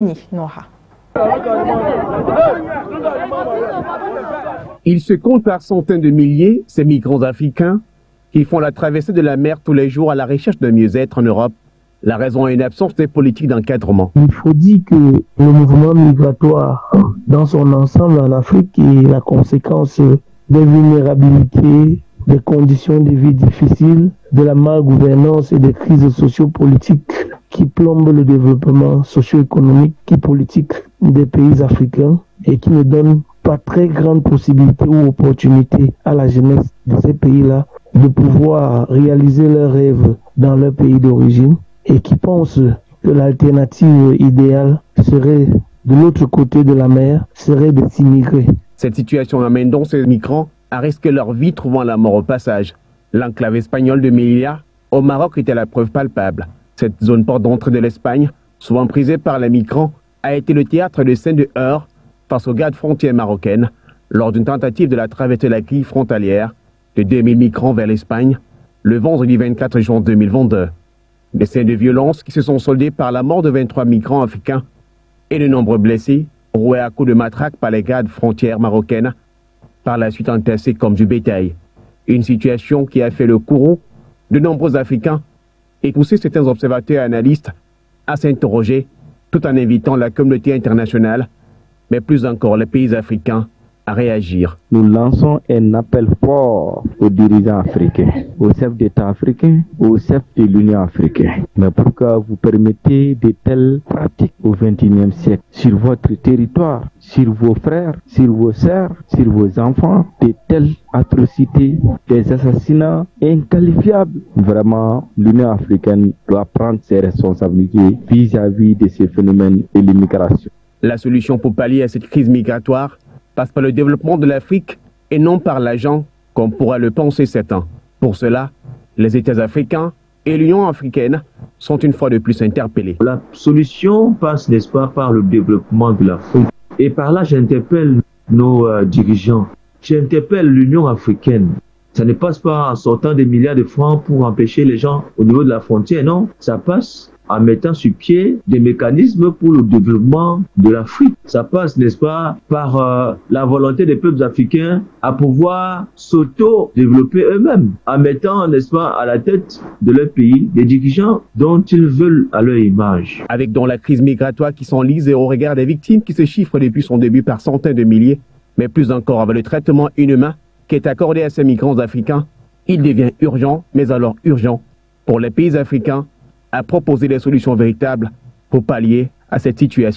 Noha. Ils se comptent par centaines de milliers, ces migrants africains, qui font la traversée de la mer tous les jours à la recherche d'un mieux-être en Europe. La raison est une absence de politique d'encadrement. Il faut dire que le mouvement migratoire dans son ensemble en Afrique est la conséquence des vulnérabilités, des conditions de vie difficiles, de la malgouvernance et des crises sociopolitiques qui plombent le développement socio-économique et politique des pays africains et qui ne donnent pas très grande possibilité ou opportunité à la jeunesse de ces pays-là de pouvoir réaliser leurs rêves dans leur pays d'origine et qui pensent que l'alternative idéale serait de l'autre côté de la mer, serait de s'immigrer. Cette situation amène donc ces migrants à risquer leur vie, trouvant la mort au passage. L'enclave espagnole de Melilla, au Maroc, était la preuve palpable. Cette zone porte d'entrée de l'Espagne, souvent prisée par les migrants, a été le théâtre de scènes de heurts face aux gardes frontières marocaines lors d'une tentative de la traversée de la grille frontalière de 2000 migrants vers l'Espagne le vendredi 24 juin 2022. Des scènes de violence qui se sont soldées par la mort de 23 migrants africains et de nombreux blessés, roués à coups de matraque par les gardes frontières marocaines, par la suite entassés comme du bétail. Une situation qui a fait le courroux de nombreux Africains et poussé certains observateurs et analystes à s'interroger tout en invitant la communauté internationale, mais plus encore les pays africains, à réagir. Nous lançons un appel fort aux dirigeants africains, aux chefs d'État africains, aux chefs de l'Union africaine. Mais pourquoi vous permettez de telles pratiques au XXIe siècle sur votre territoire, sur vos frères, sur vos sœurs, sur vos enfants, de telles atrocités, des assassinats inqualifiables? Vraiment, l'Union africaine doit prendre ses responsabilités vis-à-vis de ces phénomènes de l'immigration. La solution pour pallier à cette crise migratoire passe par le développement de l'Afrique et non par l'argent, comme pourra le penser certains. Pour cela, les États africains et l'Union africaine sont une fois de plus interpellés. La solution passe, n'est-ce pas, par le développement de l'Afrique. Et par là, j'interpelle nos dirigeants, j'interpelle l'Union africaine. Ça ne passe pas en sortant des milliards de francs pour empêcher les gens au niveau de la frontière, non. Ça passe en mettant sur pied des mécanismes pour le développement de l'Afrique. Ça passe, n'est-ce pas, par la volonté des peuples africains à pouvoir s'auto-développer eux-mêmes, en mettant, n'est-ce pas, à la tête de leur pays des dirigeants dont ils veulent à leur image. Avec donc la crise migratoire qui s'enlise et au regard des victimes qui se chiffrent depuis son début par centaines de milliers, mais plus encore avec le traitement inhumain qui est accordé à ces migrants africains, il devient urgent, mais alors urgent, pour les pays africains à proposer des solutions véritables pour pallier à cette situation.